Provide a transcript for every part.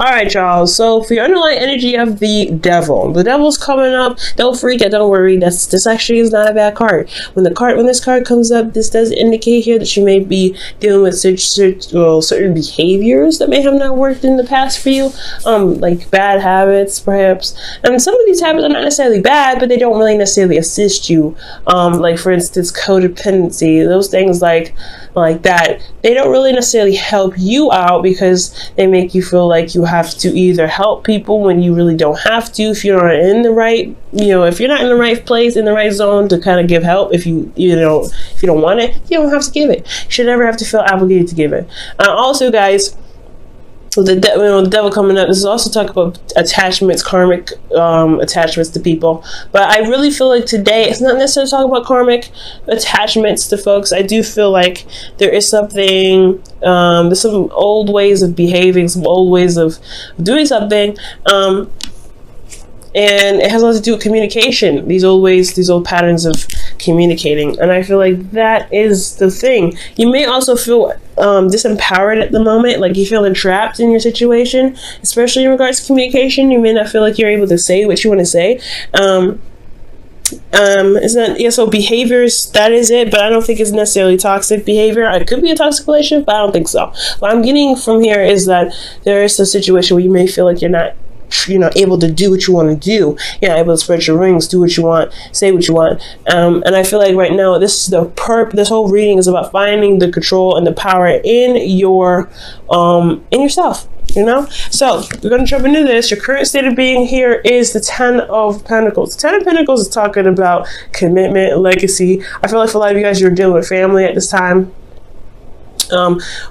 All right, y'all. So for your underlying energy of the devil's coming up. Don't freak out. Don't worry. This actually is not a bad card. When this card comes up, this does indicate here that you may be dealing with certain behaviors that may have not worked in the past for you, like bad habits, perhaps. And some of these habits are not necessarily bad, but they don't really necessarily assist you. Like for instance, codependency. Those things like that. They don't really necessarily help you out because they make you feel like you have to either help people when you really don't have to. If you're not in the right, if you're not in the right place, in the right zone to kind of give help, if you don't want it, you don't have to give it. You should never have to feel obligated to give it. Also, guys, the devil coming up, this is also talk about attachments, karmic attachments to people. But I really feel like today it's not necessarily talking about karmic attachments to folks. I do feel like there is something, there's some old ways of behaving, some old ways of doing something, and it has a lot to do with communication. These old ways, these old patterns of communicating. And I feel like that is the thing. You may also feel disempowered at the moment, like you're feeling trapped in your situation, especially in regards to communication. You may not feel like you're able to say what you want to say. It's not, yeah, so behaviors, that is it, but I don't think it's necessarily toxic behavior. It could be a toxic relationship, but I don't think so. What I'm getting from here is that there is a situation where you may feel like you're not able to do what you want to do. You're not able to spread your wings, do what you want, say what you want. And I feel like right now, this whole reading is about finding the control and the power in yourself. So we're going to jump into this. Your current state of being here is the 10 of Pentacles. The 10 of Pentacles is talking about commitment, legacy. I feel like for a lot of you guys, you're dealing with family at this time.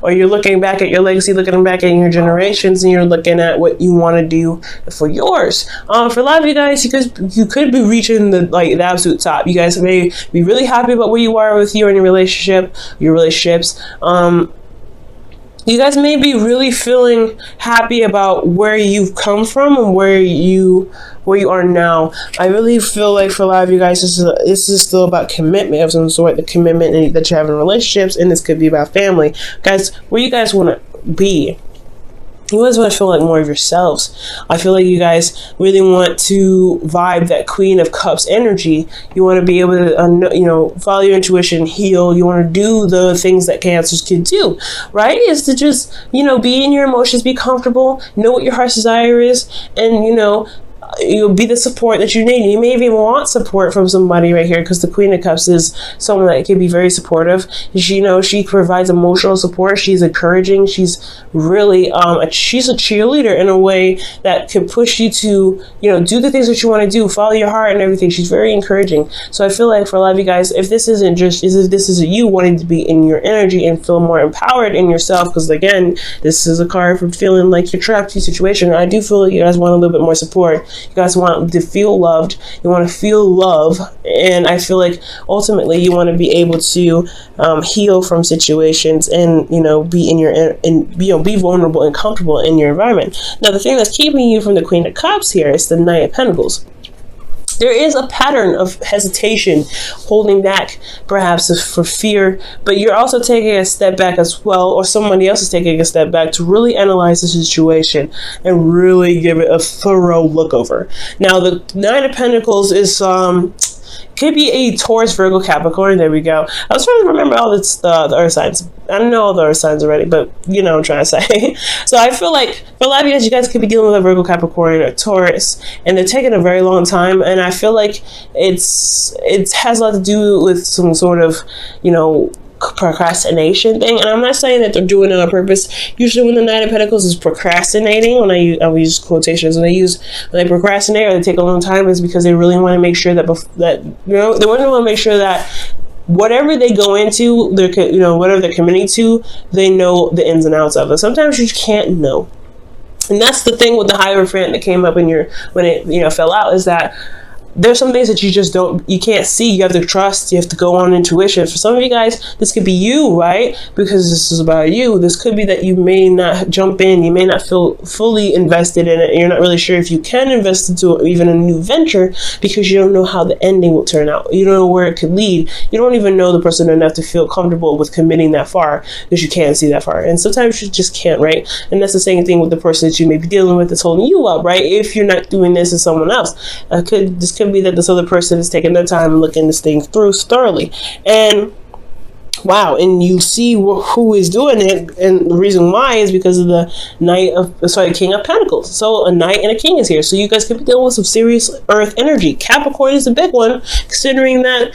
Or you're looking back at your legacy, looking back at your generations, and you're looking at what you want to do for yours. For a lot of you guys, you could be reaching the absolute top. You guys may be really happy about where you are with you and your relationships. You guys may be really feeling happy about where you've come from and where you are now. I really feel like for a lot of you guys, this is still about commitment of some sort, the commitment that you have in relationships, and this could be about family. Guys, where you guys want to be. You always want to feel like more of yourselves. I feel like you guys really want to vibe that Queen of Cups energy. You want to be able to, follow your intuition, heal. You want to do the things that Cancers can do, right? Is to just, be in your emotions, be comfortable, know what your heart's desire is, and, you'll be the support that you need. You may even want support from somebody right here, because the Queen of Cups is someone that can be very supportive. She provides emotional support. She's encouraging. She's really she's a cheerleader in a way that can push you to do the things that you want to do, follow your heart and everything. She's very encouraging. So I feel like for a lot of you guys, if this is you wanting to be in your energy and feel more empowered in yourself, because again, this is a card for feeling like you're trapped in a situation. I do feel like you guys want a little bit more support. You guys want to feel loved. You want to feel love. And I feel like ultimately you want to be able to heal from situations and, be vulnerable and comfortable in your environment. Now, the thing that's keeping you from the Queen of Cups here is the Knight of Pentacles. There is a pattern of hesitation, holding back perhaps for fear, but you're also taking a step back as well, or somebody else is taking a step back to really analyze the situation and really give it a thorough look over. Now, the Nine of Pentacles is could be a Taurus, Virgo, Capricorn. There we go. I was trying to remember all the earth signs. I don't know all the earth signs already, but you know what I'm trying to say. So I feel like for a lot of you guys could be dealing with a Virgo, Capricorn, or Taurus, and they're taking a very long time. And I feel like it has a lot to do with some sort of, procrastination thing. And I'm not saying that they're doing it on purpose. Usually when the Knight of Pentacles is procrastinating, when I use quotations, when they procrastinate or they take a long time, is because they really want to make sure that they want to make sure that whatever they go into, whatever they're committing to, they know the ins and outs of it. Sometimes you just can't know. And that's the thing with the Hierophant that came up when it fell out, is that there's some things that you can't see. You have to trust, you have to go on intuition. For some of you guys, this could be you, right? Because this is about you. This could be that you may not jump in, you may not feel fully invested in it, and you're not really sure if you can invest into even a new venture because you don't know how the ending will turn out. You don't know where it could lead. You don't even know the person enough to feel comfortable with committing that far because you can't see that far. And sometimes you just can't, right? And that's the same thing with the person that you may be dealing with that's holding you up, right? If you're not doing this, it's someone else. This could be that this other person is taking their time and looking this thing through thoroughly. And wow, and you see who is doing it, and the reason why is because of the King of Pentacles. So a Knight and a King is here. So you guys could be dealing with some serious Earth energy. Capricorn is a big one, considering that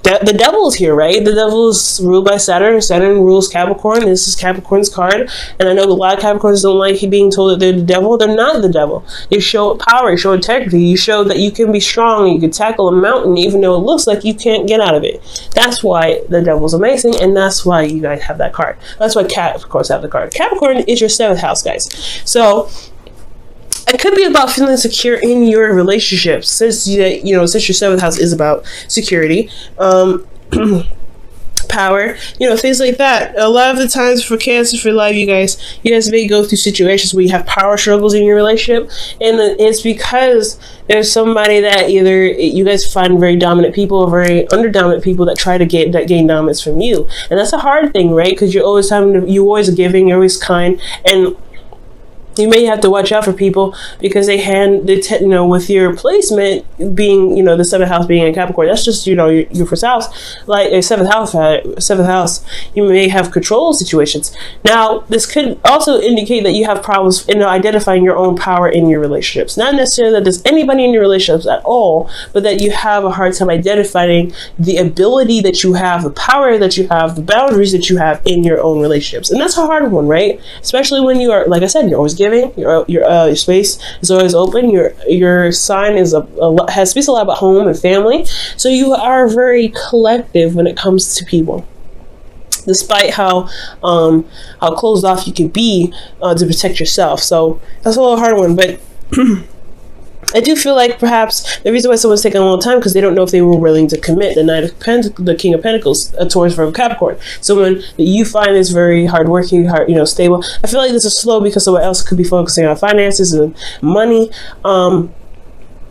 the devil is here, right? The devil is ruled by Saturn. Saturn rules Capricorn. This is Capricorn's card. And I know a lot of Capricorns don't like being told that they're the devil. They're not the devil. You show power. You show integrity. You show that you can be strong. You can tackle a mountain even though it looks like you can't get out of it. That's why the devil's amazing. And that's why you guys have that card. That's why Capricorns have the card. Capricorn is your 7th house, guys. So it could be about feeling secure in your relationships, since your 7th house is about security, power, things like that. A lot of the times for Cancer, for life, you guys may go through situations where you have power struggles in your relationship, and it's because there's somebody that either you guys find very dominant people or very underdominant people that try to gain dominance from you, and that's a hard thing, right? Because you're always giving, you're always kind, and you may have to watch out for people because with your placement being, the 7th house being in Capricorn, that's just, your first house, like a 7th house, you may have control situations. Now, this could also indicate that you have problems in identifying your own power in your relationships. Not necessarily that there's anybody in your relationships at all, but that you have a hard time identifying the ability that you have, the power that you have, the boundaries that you have in your own relationships. And that's a hard one, right? Especially when you are, like I said, you're always giving, your space is always open, your sign is speaks a lot about home and family, so you are very collective when it comes to people, despite how closed off you can be to protect yourself. So that's a little hard one, but I do feel like perhaps the reason why someone's taking a long time because they don't know if they were willing to commit. The King of Pentacles, Taurus from Capricorn. Someone that you find is very hardworking, stable. I feel like this is slow because someone else could be focusing on finances and money.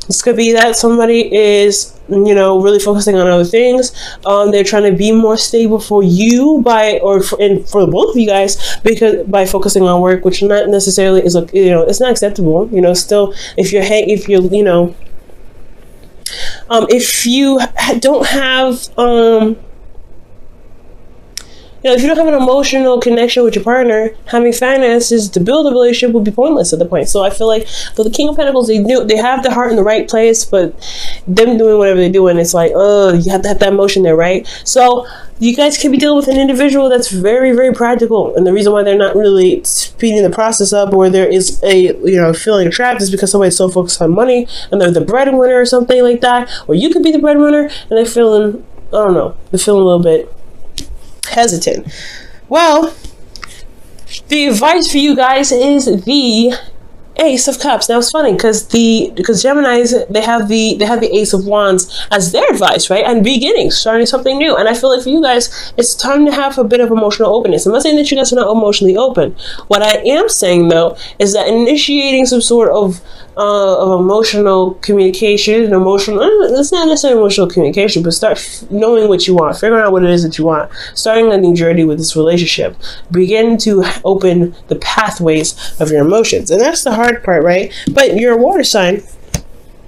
This could be that somebody is, really focusing on other things. They're trying to be more stable for you for both of you guys, because by focusing on work, which not necessarily is, it's not acceptable. Still, if you don't have, if you don't have an emotional connection with your partner, having finances to build a relationship will be pointless at the point. So I feel like for the King of Pentacles, they have the heart in the right place, but them doing whatever they're doing, it's like, you have to have that emotion there, right? So you guys can be dealing with an individual that's very, very practical, and the reason why they're not really speeding the process up, or there is a feeling trapped, is because somebody's so focused on money and they're the breadwinner or something like that, or you could be the breadwinner and they're feeling, they're feeling a little bit hesitant. Well, the advice for you guys is the Ace of Cups. Now it's funny because Geminis, they have the Ace of Wands as their advice, right? And beginnings, starting something new. And I feel like for you guys, it's time to have a bit of emotional openness. I'm not saying that you guys are not emotionally open. What I am saying though is that initiating some sort of emotional communication, it's not necessarily emotional communication, but start knowing what you want, figuring out what it is that you want, starting a new journey with this relationship, begin to open the pathways of your emotions. And that's the hard part, right? But you're a water sign.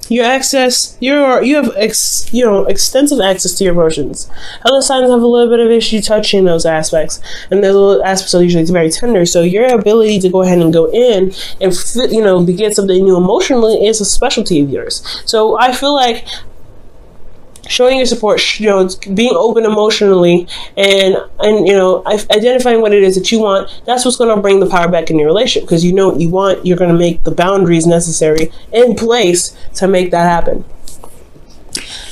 You have extensive access to your emotions. Other signs have a little bit of issue touching those aspects, and those little aspects are usually very tender. So your ability to go ahead and go in and begin something new emotionally is a specialty of yours. So I feel like showing your support, being open emotionally, and identifying what it is that you want, that's what's going to bring the power back in your relationship, because you know what you want. You're going to make the boundaries necessary in place to make that happen.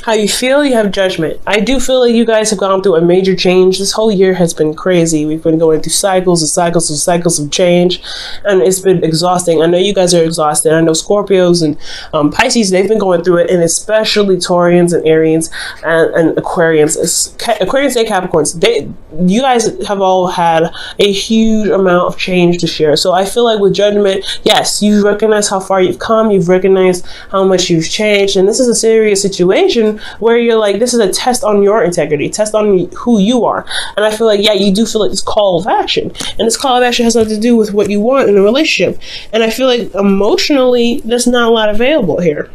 how you feel, you have judgment. I do feel like you guys have gone through a major change. This whole year has been crazy. We've been going through cycles and cycles and cycles of change, and it's been exhausting. I know you guys are exhausted. I know Scorpios and Pisces, they've been going through it, and especially Taurians and Arians and Aquarians. Aquarians and Capricorns, you guys have all had a huge amount of change this year. So I feel like with judgment, yes, you recognize how far you've come, you've recognized how much you've changed, and this is a serious situation where you're like, this is a test on your integrity, test on who you are. And I feel like, yeah, you do feel like this call of action, and this call of action has nothing to do with what you want in a relationship. And I feel like emotionally there's not a lot available here.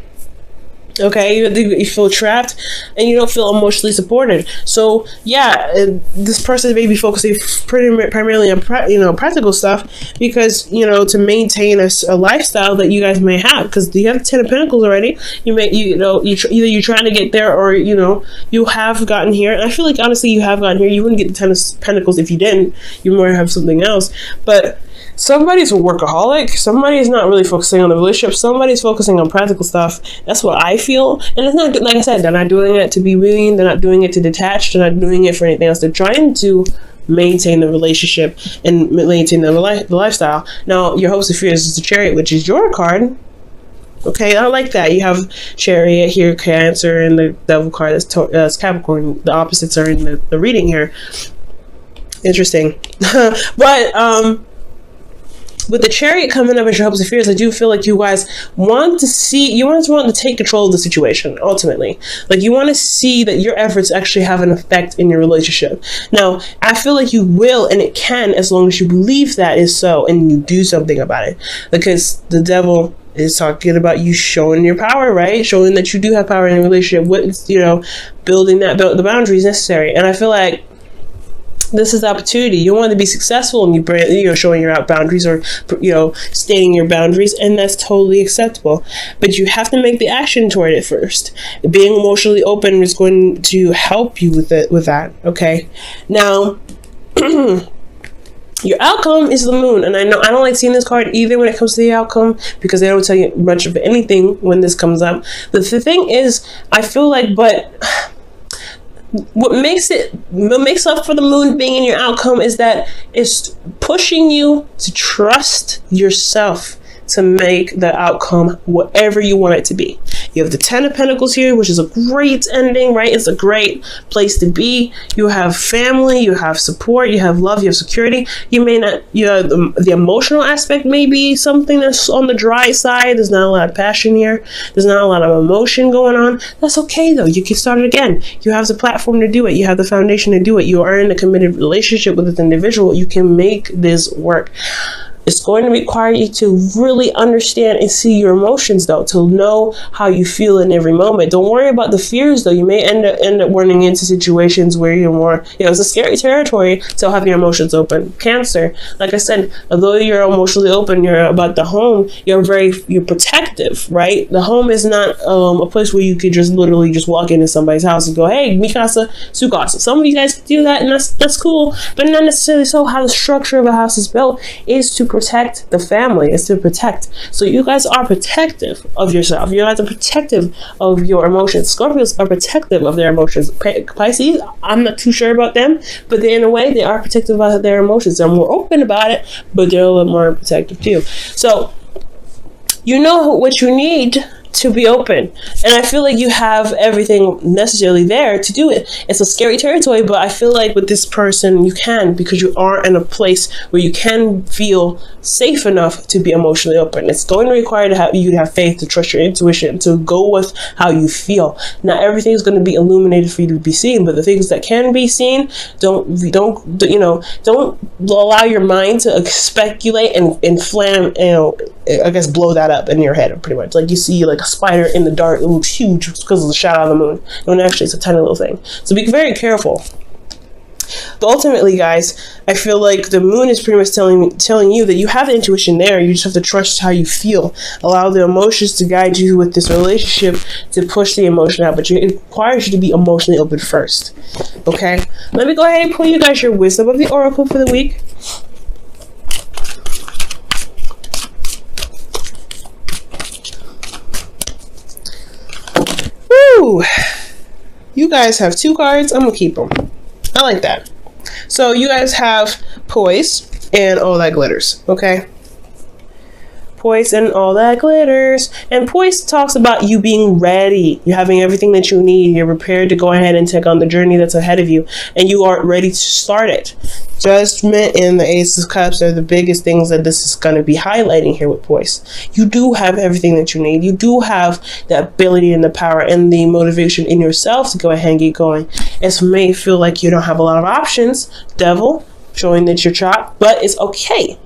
Okay, you feel trapped and you don't feel emotionally supported. So yeah, this person may be focusing primarily on practical stuff, because to maintain a lifestyle that you guys may have, because you have 10 of Pentacles already. Either you're trying to get there, or you have gotten here. And I feel like honestly you have gotten here. You wouldn't get the 10 of Pentacles if you didn't. You might have something else, but somebody's a workaholic. Somebody's not really focusing on the relationship. Somebody's focusing on practical stuff. That's what I feel. And it's not, like I said, they're not doing it to be mean. They're not doing it to detach. They're not doing it for anything else. They're trying to maintain the relationship and maintain the lifestyle. Now, your hopes and fears is the Chariot, which is your card. Okay, I like that. You have Chariot here, Cancer, and the Devil card that's Capricorn. The opposites are in the reading here. Interesting. But with the Chariot coming up as your hopes and fears, I do feel like you guys want to take control of the situation, ultimately. Like, you want to see that your efforts actually have an effect in your relationship. Now, I feel like you will, and it can, as long as you believe that is so and you do something about it. Because the Devil is talking about you showing your power, right? Showing that you do have power in a relationship. Building the boundaries necessary. And I feel like this is the opportunity. You want to be successful, and you're showing your boundaries, or stating your boundaries, and that's totally acceptable. But you have to make the action toward it first. Being emotionally open is going to help you with that. Okay, now your outcome is the Moon, and I know I don't like seeing this card either when it comes to the outcome, because they don't tell you much of anything when this comes up. But the thing is, I feel like, what makes up for the Moon being in your outcome is that it's pushing you to trust yourself to make the outcome whatever you want it to be. You have the 10 of Pentacles here, which is a great ending, right? It's a great place to be. You have family, you have support, you have love, you have security. You may not, the emotional aspect may be something that's on the dry side. There's not a lot of passion here. There's not a lot of emotion going on. That's okay though. You can start it again. You have the platform to do it. You have the foundation to do it. You are in a committed relationship with this individual. You can make this work. It's going to require you to really understand and see your emotions, though, to know how you feel in every moment. Don't worry about the fears, though. You may end up running into situations where you're more, it's a scary territory to have your emotions open. Cancer, like I said, although you're emotionally open, you're about the home, you're protective, right? The home is not a place where you could just literally just walk into somebody's house and go, hey, Mikasa, Sukasa. Some of you guys do that, and that's cool, but not necessarily so. How the structure of a house is built is to protect the family, is to protect. So you guys are protective of yourself. You guys are protective of your emotions. Scorpios are protective of their emotions. Pisces, I'm not too sure about them, but in a way, they are protective of their emotions. They're more open about it, but they're a little more protective too. So you know what you need to be open, and I feel like you have everything necessarily there to do it. It's a scary territory, but I feel like with this person you can, because you are in a place where you can feel safe enough to be emotionally open. It's going to require you to have faith, to trust your intuition, to go with how you feel. Not everything is going to be illuminated for you to be seen, but the things that can be seen, don't allow your mind to speculate and flam, I guess blow that up in your head, pretty much. Like you see like a spider in the dark, it looks huge because of the shadow of the moon, when actually it's a tiny little thing. So be very careful. But ultimately, guys, I feel like the moon is pretty much telling you that you have the intuition there. You just have to trust how you feel. Allow the emotions to guide you with this relationship, to push the emotion out. But it requires you to be emotionally open first. Okay? Let me go ahead and pull you guys your wisdom of the oracle for the week. Woo! you guys have 2 cards. I'm gonna keep them. I like that. So you guys have poise and all that glitters, okay? Poise and all that glitters. And poise talks about you being ready. You're having everything that you need. You're prepared to go ahead and take on the journey that's ahead of you. And you are ready to start it. Judgment and the Ace of Cups are the biggest things that this is going to be highlighting here with poise. You do have everything that you need. You do have the ability and the power and the motivation in yourself to go ahead and get going. It may feel like you don't have a lot of options. Devil, showing that you're chopped, but it's okay.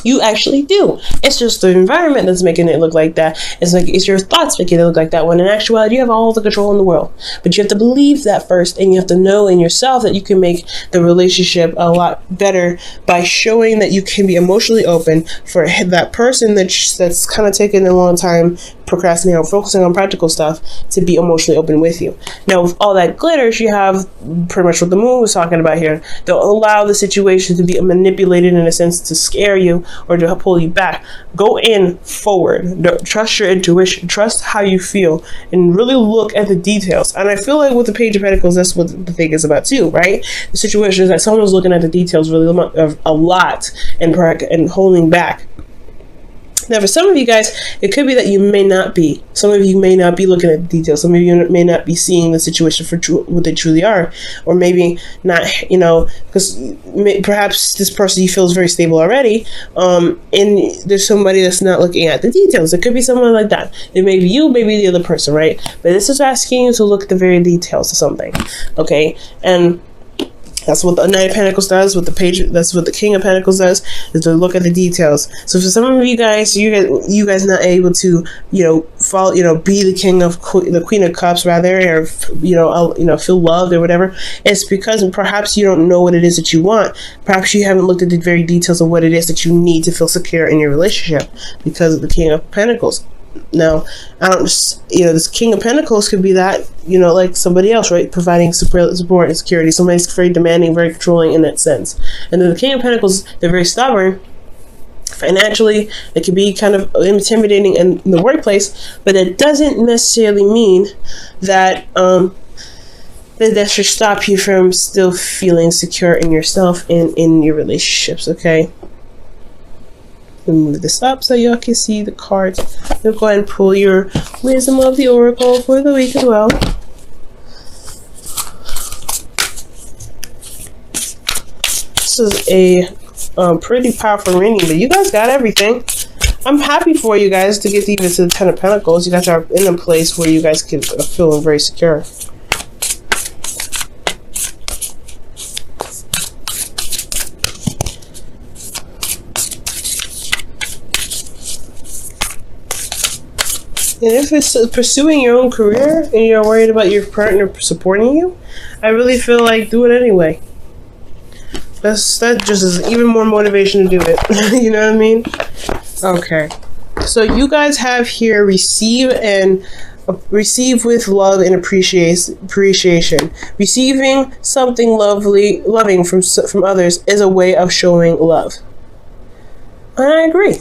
You actually do. It's just the environment that's making it look like that. It's your thoughts making it look like that, when in actuality you have all the control in the world. But you have to believe that first, and you have to know in yourself that you can make the relationship a lot better by showing that you can be emotionally open for that person that's kind of taking a long time procrastinating or focusing on practical stuff to be emotionally open with you. Now, with all that glitters, you have pretty much what the moon was talking about here. They'll allow the situation to be manipulated in a sense to scare you or to pull you back. Go in forward. Trust your intuition. Trust how you feel and really look at the details. And I feel like with the Page of Pentacles, that's what the thing is about too, right? The situation is that someone's looking at the details really a lot and holding back. Now, for some of you guys, it could be that you may not be. Some of you may not be looking at the details. Some of you may not be seeing the situation for what they truly are. Or maybe not, because perhaps this person you feel is very stable already. And there's somebody that's not looking at the details. It could be someone like that. It may be you, maybe the other person, right? But this is asking you to look at the very details of something. Okay? And that's what the Knight of Pentacles does. That's what the King of Pentacles does, is to look at the details. So for some of you guys, you guys not able to, follow, be the the Queen of Cups rather, or feel loved or whatever. It's because perhaps you don't know what it is that you want. Perhaps you haven't looked at the very details of what it is that you need to feel secure in your relationship because of the King of Pentacles. Now, this King of Pentacles could be that, like somebody else, right? Providing support and security. Somebody's very demanding, very controlling in that sense. And then the King of Pentacles, they're very stubborn. Financially, it can be kind of intimidating in the workplace, but it doesn't necessarily mean that that should stop you from still feeling secure in yourself and in your relationships, okay? Move this up so y'all can see the cards. We'll go ahead and pull your Wisdom of the Oracle for the week as well. This is a pretty powerful reading, but you guys got everything. I'm happy for you guys to get even to the Ten of Pentacles. You guys are in a place where you guys can feel very secure. And if it's pursuing your own career and you're worried about your partner supporting you, I really feel like do it anyway. That just is even more motivation to do it. You know what I mean? Okay. So you guys have here receive with love and appreciation. Receiving something loving from others is a way of showing love. And I agree.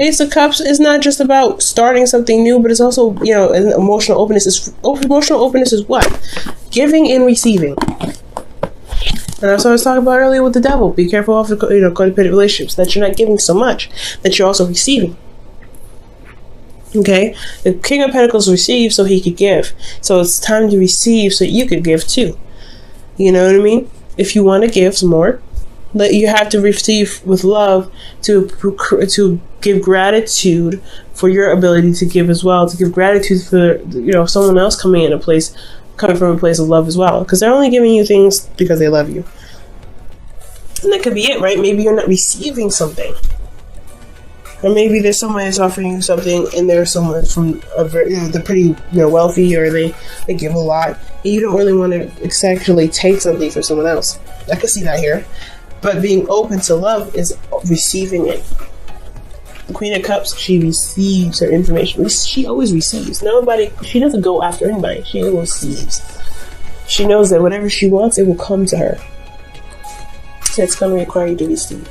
Ace of Cups is not just about starting something new, but it's also, an emotional openness. Emotional openness is what? Giving and receiving. And that's what I was talking about earlier with the Devil. Be careful of codependent relationships, that you're not giving so much, that you're also receiving. Okay? The King of Pentacles received so he could give. So it's time to receive so you could give too. You know what I mean? If you want to give some more, that you have to receive with love to give gratitude for your ability to give as well, to give gratitude for someone else coming from a place of love as well, because they're only giving you things because they love you. And that could be it, right? Maybe you're not receiving something, or maybe there's someone that's offering you something and there's someone from they're pretty wealthy, or they give a lot and you don't really want to actually take something from someone else. I could see that here. But being open to love is receiving it. The Queen of Cups, she receives her information. She always receives. She doesn't go after anybody. She always receives. She knows that whatever she wants, it will come to her. So it's going to require you to receive.